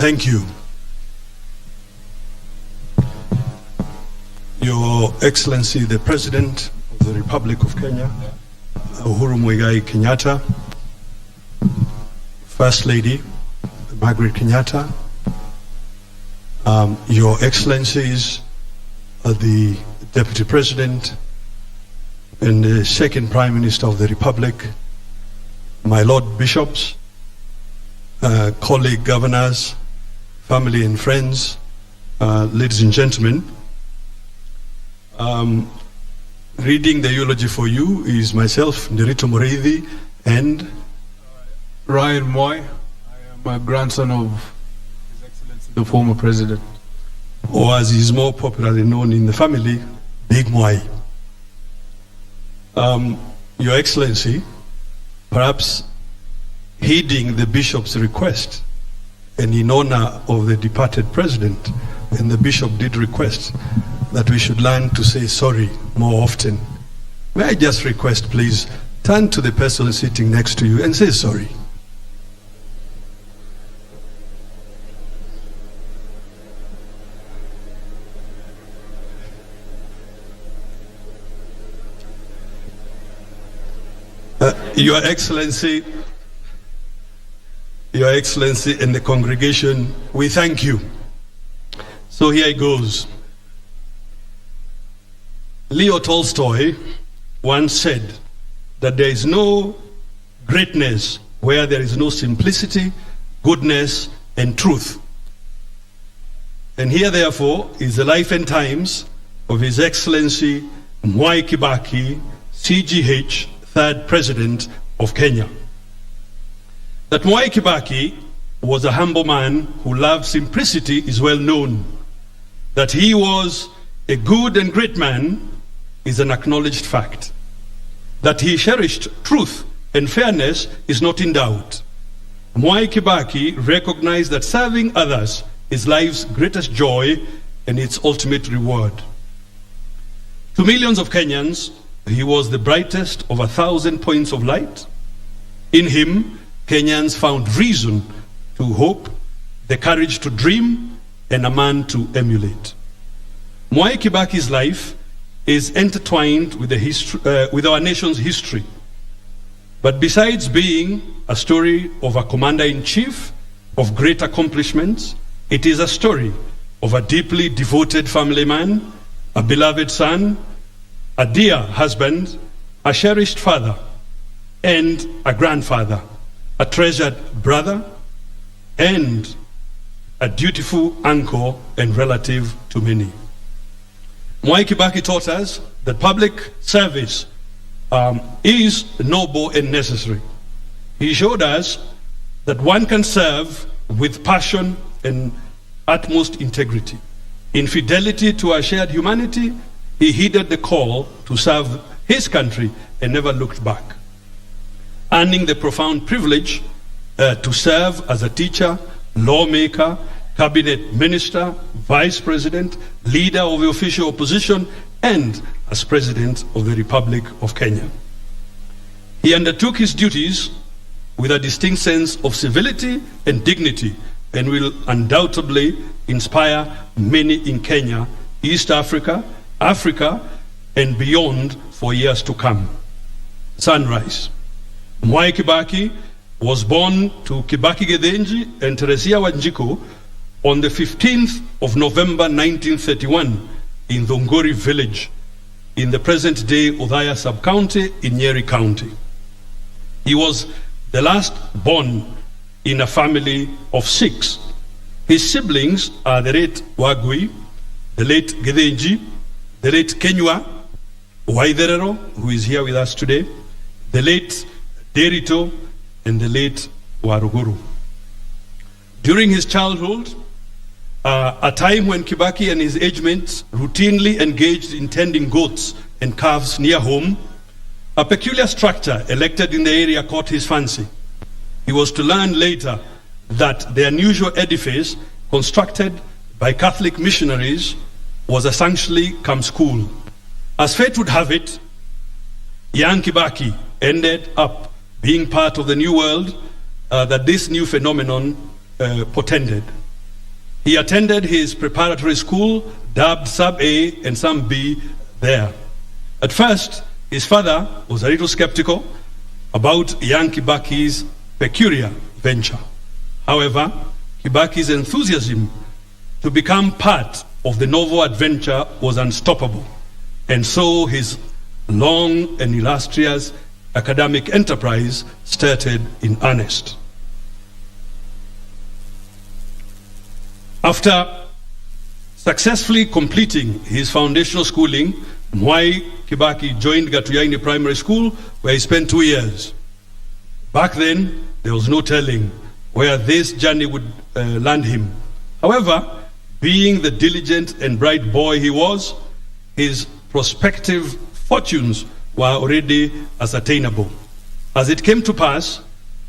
Thank you. Your Excellency, the President of the Republic of Kenya, Uhuru Kenyatta, First Lady, Margaret Kenyatta, Your Excellencies, the Deputy President and the Second Prime Minister of the Republic, my Lord Bishops, colleague governors, family and friends, ladies and gentlemen. Reading the eulogy for you is myself, Ndiritu Muriithi, and Ryan Mwai. I am a grandson of His Excellency, the former President. Or as he is more popularly known in the family, Big Mwai. Your Excellency, perhaps heeding the Bishop's request, and in honor of the departed President, and the Bishop did request that we should learn to say sorry more often. May I just request, please, turn to the person sitting next to you and say sorry. Your Excellency, and the congregation, we thank you. So here it goes. Leo Tolstoy once said that there is no greatness where there is no simplicity, goodness, and truth. And here, therefore, is the life and times of His Excellency Mwai Kibaki, CGH, third President of Kenya. That Mwai Kibaki was a humble man who loved simplicity is well known. That he was a good and great man is an acknowledged fact. That he cherished truth and fairness is not in doubt. Mwai Kibaki recognized that serving others is life's greatest joy and its ultimate reward. To millions of Kenyans, he was the brightest of 1,000 points of light. In him, Kenyans found reason to hope, the courage to dream, and a man to emulate. Mwai Kibaki's life is intertwined with with our nation's history. But besides being a story of a commander-in-chief of great accomplishments, it is a story of a deeply devoted family man, a beloved son, a dear husband, a cherished father, and a grandfather, a treasured brother, and a dutiful uncle and relative to many. Mwai Kibaki taught us that public service is noble and necessary. He showed us that one can serve with passion and utmost integrity. In fidelity to our shared humanity, he heeded the call to serve his country and never looked back. Earning the profound privilege to serve as a teacher, lawmaker, cabinet minister, vice president, leader of the official opposition, and as president of the Republic of Kenya. He undertook his duties with a distinct sense of civility and dignity, and will undoubtedly inspire many in Kenya, East Africa, Africa, and beyond for years to come. Sunrise. Mwai Kibaki was born to Kibaki Gedenji and Teresia Wanjiku on the 15th of November 1931 in Dhongori village in the present-day Othaya sub-county in Nyeri County. He was the last born in a family of 6. His siblings are the late Wagui, the late Gedenji, the late Kenywa Waiderero, who is here with us today, the late Ndiritu, and the late Waruguru. During his childhood, a time when Kibaki and his age mates routinely engaged in tending goats and calves near home, a peculiar structure erected in the area caught his fancy. He was to learn later that the unusual edifice constructed by Catholic missionaries was essentially come school. As fate would have it, young Kibaki ended up being part of the new world that this new phenomenon portended. He attended his preparatory school, dubbed Sub-A and Sub-B there. At first, his father was a little skeptical about young Kibaki's peculiar venture. However, Kibaki's enthusiasm to become part of the novel adventure was unstoppable, and so his long and illustrious academic enterprise started in earnest. After successfully completing his foundational schooling, Mwai Kibaki joined Gatuyaini Primary School, where he spent 2 years. Back then, there was no telling where this journey would land him. However, being the diligent and bright boy he was, his prospective fortunes were already ascertainable. As it came to pass,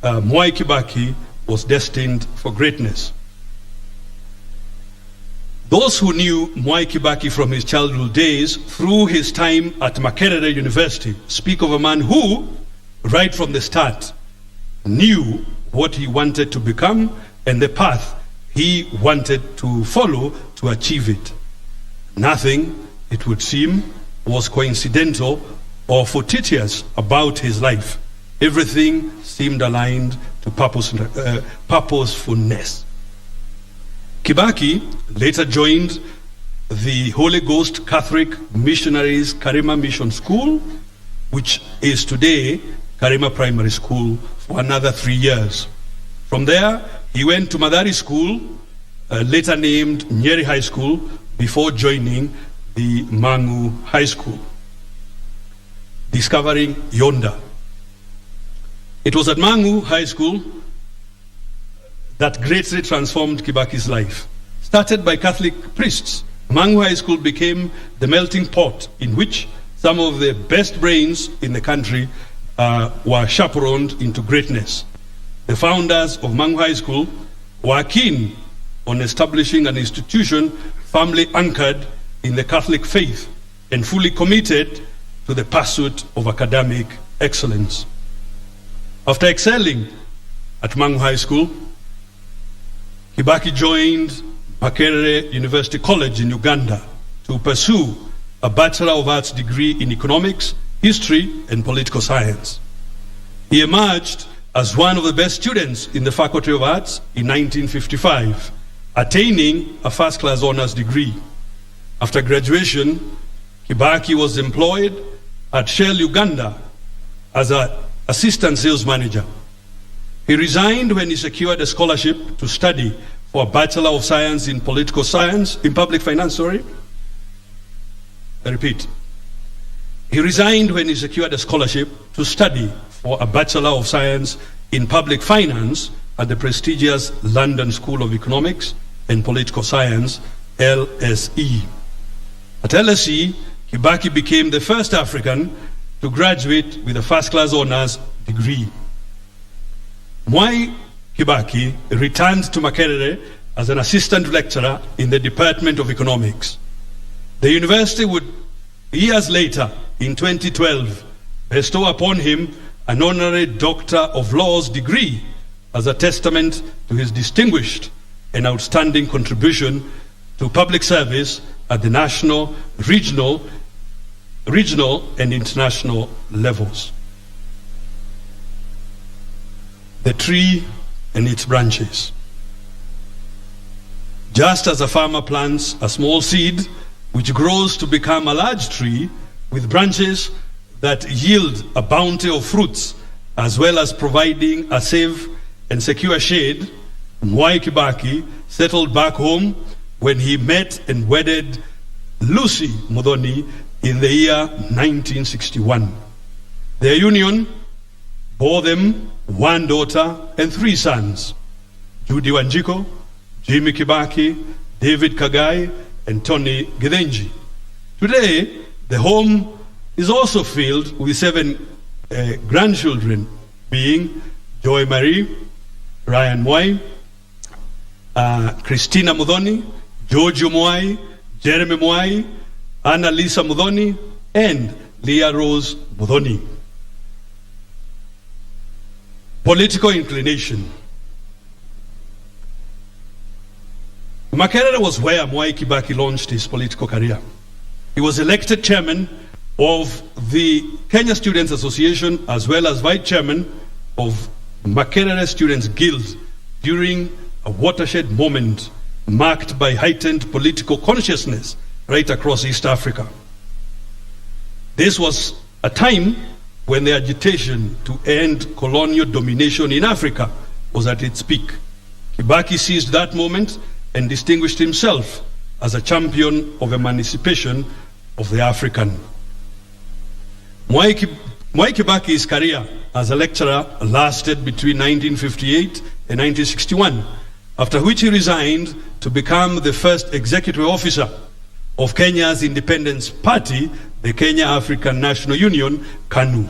Mwai Kibaki was destined for greatness. Those who knew Mwai Kibaki from his childhood days through his time at Makerere University speak of a man who, right from the start, knew what he wanted to become and the path he wanted to follow to achieve it. Nothing, it would seem, was coincidental or fortuitous about his life. Everything seemed aligned to purposefulness. Kibaki later joined the Holy Ghost Catholic Missionaries Karima Mission School, which is today Karima Primary School, for another 3 years. From there, he went to Madari School, later named Nyeri High School, before joining the Mangu High School, discovering Yonda. It was at Mangu High School that greatly transformed Kibaki's life. Started by Catholic priests, Mangu High School became the melting pot in which some of the best brains in the country were chaperoned into greatness. The founders of Mangu High School were keen on establishing an institution firmly anchored in the Catholic faith and fully committed to the pursuit of academic excellence. After excelling at Mangu High School, Kibaki joined Makerere University College in Uganda to pursue a Bachelor of Arts degree in economics, history, and political science. He emerged as one of the best students in the Faculty of Arts in 1955, attaining a first-class honors degree. After graduation, Kibaki was employed at Shell Uganda as an assistant sales manager. He resigned when he secured a scholarship to study for a Bachelor of Science in Political Science, in Public Finance, sorry. I repeat. He resigned when he secured a scholarship to study for a Bachelor of Science in Public Finance at the prestigious London School of Economics and Political Science, LSE. At LSE, Kibaki became the first African to graduate with a first-class honors degree. Mwai Kibaki returned to Makerere as an assistant lecturer in the Department of Economics. The university would, years later, in 2012, bestow upon him an honorary Doctor of Laws degree as a testament to his distinguished and outstanding contribution to public service at the national, regional, and international levels. The tree and its branches. Just as a farmer plants a small seed which grows to become a large tree with branches that yield a bounty of fruits, as well as providing a safe and secure shade, Mwai Kibaki settled back home when he met and wedded Lucy Muthoni in the year 1961. Their union bore them one daughter and 3 sons, Judy Wanjiko, Jimmy Kibaki, David Kagai, and Tony Githenji. Today, the home is also filled with 7 grandchildren, being Joy Marie, Ryan Mwai, Christina Muthoni, George Mwai, Jeremy Mwai, Anna Lisa Muthoni, and Leah Rose Muthoni. Political inclination. Makerere was where Mwai Kibaki launched his political career. He was elected chairman of the Kenya Students Association as well as vice chairman of Makerere Students Guild during a watershed moment marked by heightened political consciousness right across East Africa. This was a time when the agitation to end colonial domination in Africa was at its peak. Kibaki seized that moment and distinguished himself as a champion of emancipation of the African. Mwai Kibaki's career as a lecturer lasted between 1958 and 1961, after which he resigned to become the first executive officer of Kenya's independence party, the Kenya African National Union, KANU.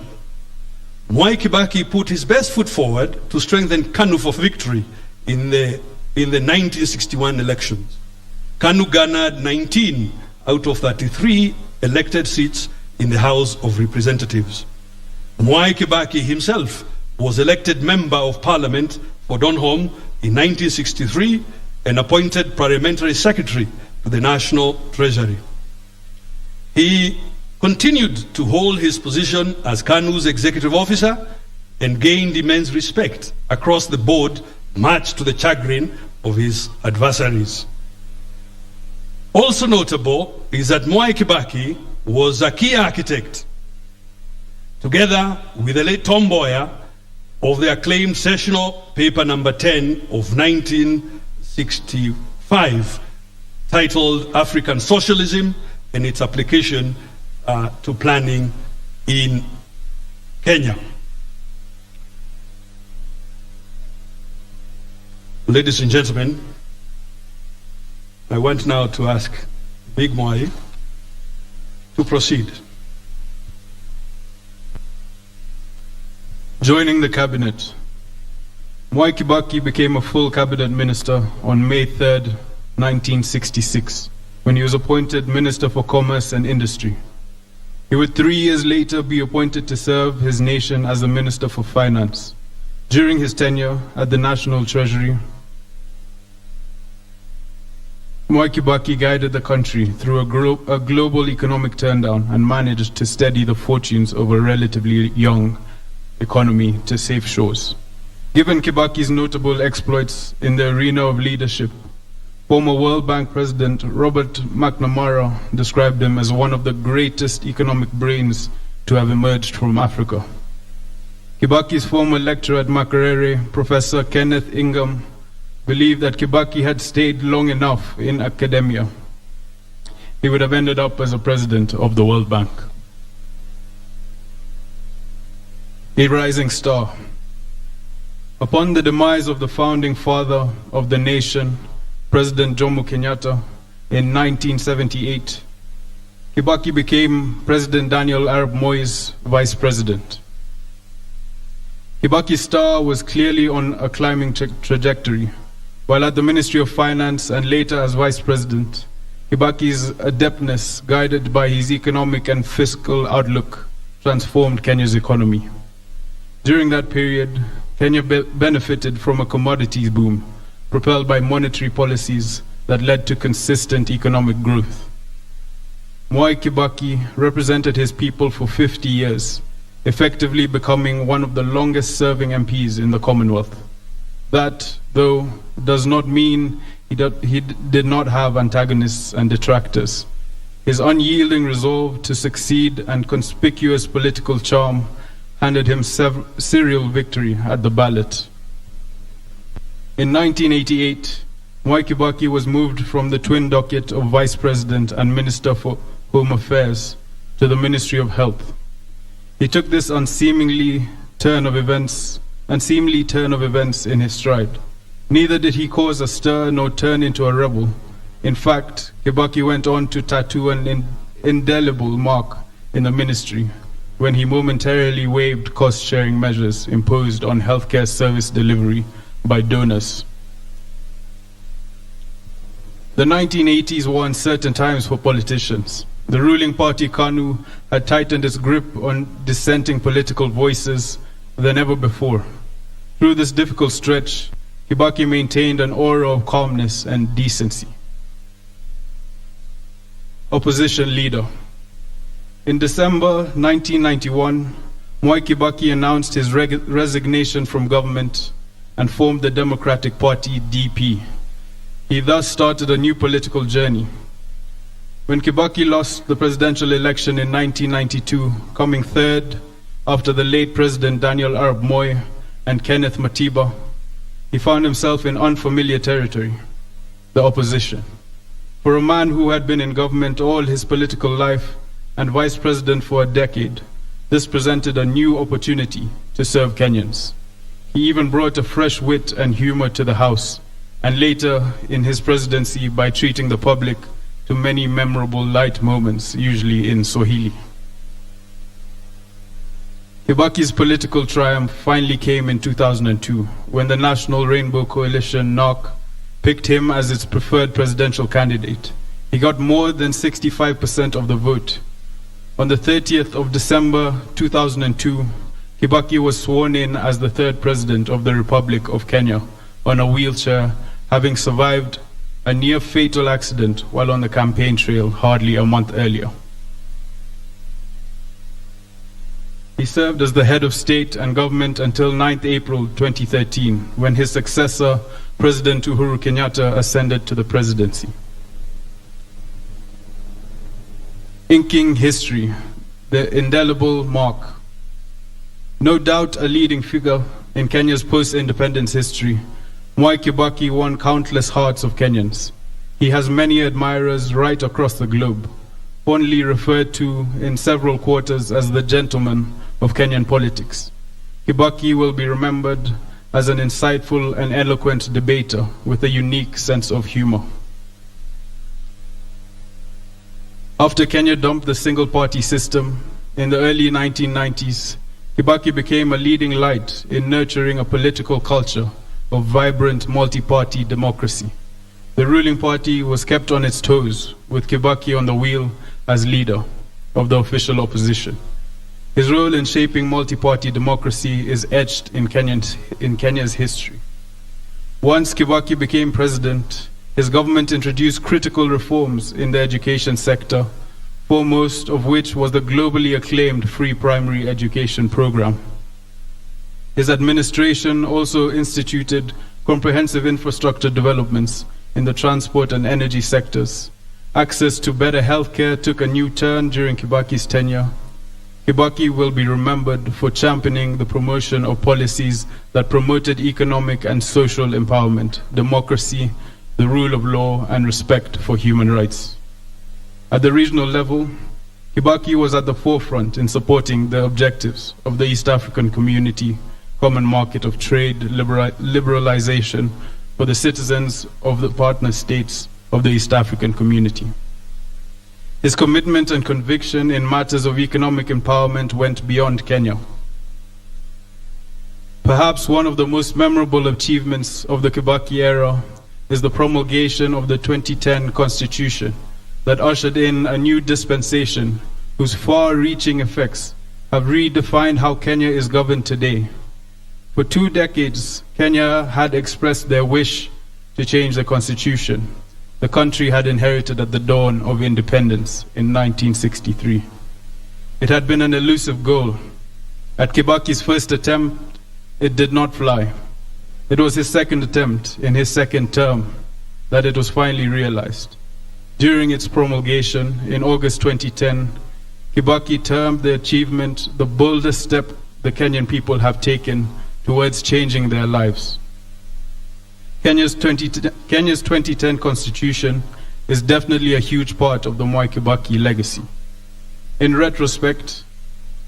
Mwai Kibaki put his best foot forward to strengthen KANU for victory in the 1961 elections. KANU garnered 19 out of 33 elected seats in the House of Representatives. Mwai Kibaki himself was elected Member of Parliament for Donholm in 1963 and appointed Parliamentary Secretary to the National Treasury. He continued to hold his position as KANU's executive officer and gained immense respect across the board, much to the chagrin of his adversaries. Also notable is that Mwai Kibaki was a key architect, together with the late Tom Mboya, of the acclaimed sessional paper number 10 of 1965, titled African Socialism and its Application to Planning in Kenya. Ladies and gentlemen, I want now to ask Big Mwai to proceed. Joining the cabinet. Mwai Kibaki became a full cabinet minister on May 3rd, 1966, when he was appointed Minister for Commerce and Industry. He would 3 years later be appointed to serve his nation as a Minister for Finance. During his tenure at the National Treasury, Mwai Kibaki guided the country through a global economic turndown and managed to steady the fortunes of a relatively young economy to safe shores. Given Kibaki's notable exploits in the arena of leadership, former World Bank President Robert McNamara described him as one of the greatest economic brains to have emerged from Africa. Kibaki's former lecturer at Makerere, Professor Kenneth Ingham, believed that Kibaki had stayed long enough in academia. He would have ended up as a president of the World Bank. A rising star. Upon the demise of the founding father of the nation, President Jomo Kenyatta, in 1978, Kibaki became President Daniel Arap Moi's vice president. Kibaki's star was clearly on a climbing trajectory. While at the Ministry of Finance and later as vice president, Kibaki's adeptness, guided by his economic and fiscal outlook, transformed Kenya's economy. During that period, Kenya benefited from a commodities boom, propelled by monetary policies that led to consistent economic growth. Mwai Kibaki represented his people for 50 years, effectively becoming one of the longest-serving MPs in the Commonwealth. That, though, does not mean he did not have antagonists and detractors. His unyielding resolve to succeed and conspicuous political charm handed him serial victory at the ballot. In 1988, Mwai Kibaki was moved from the twin docket of Vice President and Minister for Home Affairs to the Ministry of Health. He took this unseemly turn of events in his stride. Neither did he cause a stir nor turn into a rebel. In fact, Kibaki went on to tattoo an indelible mark in the ministry when he momentarily waived cost-sharing measures imposed on healthcare service delivery by donors. The 1980s were uncertain times for politicians. The ruling party, KANU, had tightened its grip on dissenting political voices than ever before. Through this difficult stretch, Kibaki maintained an aura of calmness and decency. Opposition leader. In December 1991, Mwai Kibaki announced his resignation from government and formed the Democratic Party, DP. He thus started a new political journey. When Kibaki lost the presidential election in 1992, coming third after the late President Daniel Arap Moi and Kenneth Matiba, he found himself in unfamiliar territory, the opposition. For a man who had been in government all his political life and vice president for a decade, this presented a new opportunity to serve Kenyans. He even brought a fresh wit and humor to the House, and later in his presidency by treating the public to many memorable light moments, usually in Swahili. Kibaki's political triumph finally came in 2002, when the National Rainbow Coalition, NOC, picked him as its preferred presidential candidate. He got more than 65% of the vote. On the 30th of December 2002, Kibaki was sworn in as the third president of the Republic of Kenya on a wheelchair, having survived a near-fatal accident while on the campaign trail hardly a month earlier. He served as the head of state and government until 9th April 2013, when his successor, President Uhuru Kenyatta, ascended to the presidency. Inking history, the indelible mark. No doubt a leading figure in Kenya's post-independence history, Mwai Kibaki won countless hearts of Kenyans. He has many admirers right across the globe, fondly referred to in several quarters as the gentleman of Kenyan politics. Kibaki will be remembered as an insightful and eloquent debater with a unique sense of humor. After Kenya dumped the single-party system in the early 1990s, Kibaki became a leading light in nurturing a political culture of vibrant multi-party democracy. The ruling party was kept on its toes, with Kibaki on the wheel as leader of the official opposition. His role in shaping multi-party democracy is etched in Kenya's history. Once Kibaki became president, his government introduced critical reforms in the education sector, foremost of which was the globally acclaimed free primary education program. His administration also instituted comprehensive infrastructure developments in the transport and energy sectors. Access to better healthcare took a new turn during Kibaki's tenure. Kibaki will be remembered for championing the promotion of policies that promoted economic and social empowerment, democracy, the rule of law, and respect for human rights. At the regional level, Kibaki was at the forefront in supporting the objectives of the East African Community Common Market of Trade liberalization for the citizens of the partner states of the East African Community. His commitment and conviction in matters of economic empowerment went beyond Kenya. Perhaps one of the most memorable achievements of the Kibaki era is the promulgation of the 2010 Constitution that ushered in a new dispensation whose far-reaching effects have redefined how Kenya is governed today. For 2 decades, Kenya had expressed their wish to change the constitution the country had inherited at the dawn of independence in 1963. It had been an elusive goal. At Kibaki's first attempt, it did not fly. It was his second attempt in his second term that it was finally realized. During its promulgation in August 2010, Kibaki termed the achievement the boldest step the Kenyan people have taken towards changing their lives. Kenya's 2010 Constitution is definitely a huge part of the Mwai Kibaki legacy. In retrospect,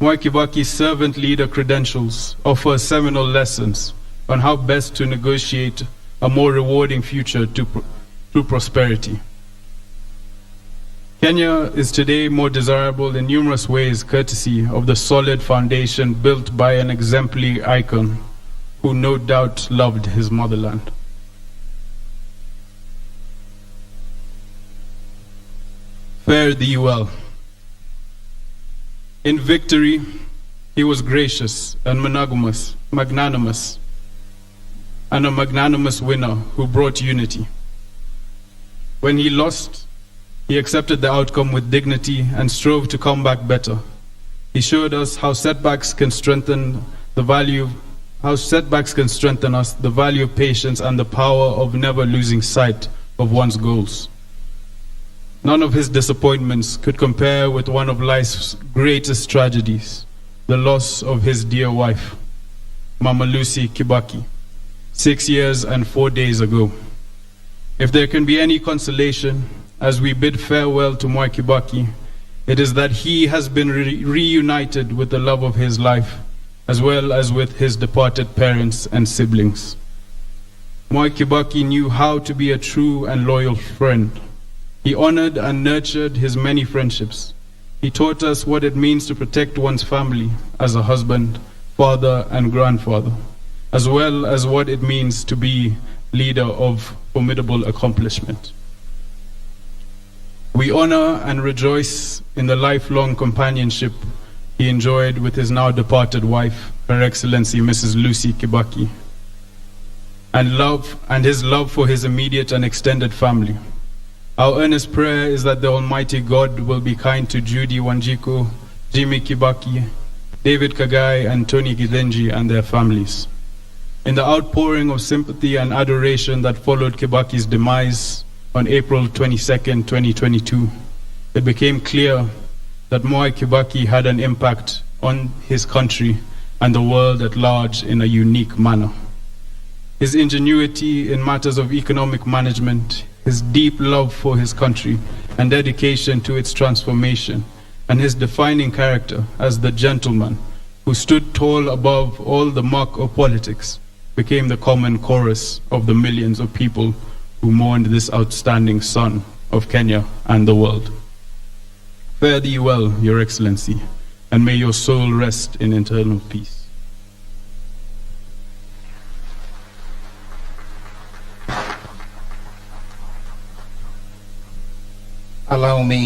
Mwai Kibaki's servant leader credentials offer seminal lessons on how best to negotiate a more rewarding future through prosperity. Kenya is today more desirable in numerous ways courtesy of the solid foundation built by an exemplary icon who no doubt loved his motherland. Fare thee well. In victory, he was gracious and magnanimous, and a magnanimous winner who brought unity. When he lost, he accepted the outcome with dignity and strove to come back better. He showed us how setbacks can strengthen us, the value of patience, and the power of never losing sight of one's goals. None of his disappointments could compare with one of life's greatest tragedies, the loss of his dear wife, Mama Lucy Kibaki, 6 years and 4 days ago. If there can be any consolation as we bid farewell to Mwai Kibaki, it is that he has been reunited with the love of his life, as well as with his departed parents and siblings. Mwai Kibaki knew how to be a true and loyal friend. He honored and nurtured his many friendships. He taught us what it means to protect one's family as a husband, father, and grandfather, as well as what it means to be leader of formidable accomplishment. We honor and rejoice in the lifelong companionship he enjoyed with his now departed wife, Her Excellency Mrs. Lucy Kibaki, and his love for his immediate and extended family. Our earnest prayer is that the Almighty God will be kind to Judy Wanjiku, Jimmy Kibaki, David Kagai, and Tony Gidenji and their families. In the outpouring of sympathy and adoration that followed Kibaki's demise on April 22nd, 2022, it became clear that Mwai Kibaki had an impact on his country and the world at large in a unique manner. His ingenuity in matters of economic management, his deep love for his country and dedication to its transformation, and his defining character as the gentleman who stood tall above all the muck of politics became the common chorus of the millions of people who mourned this outstanding son of Kenya and the world. Fare thee well, Your Excellency, and may your soul rest in eternal peace. Allow me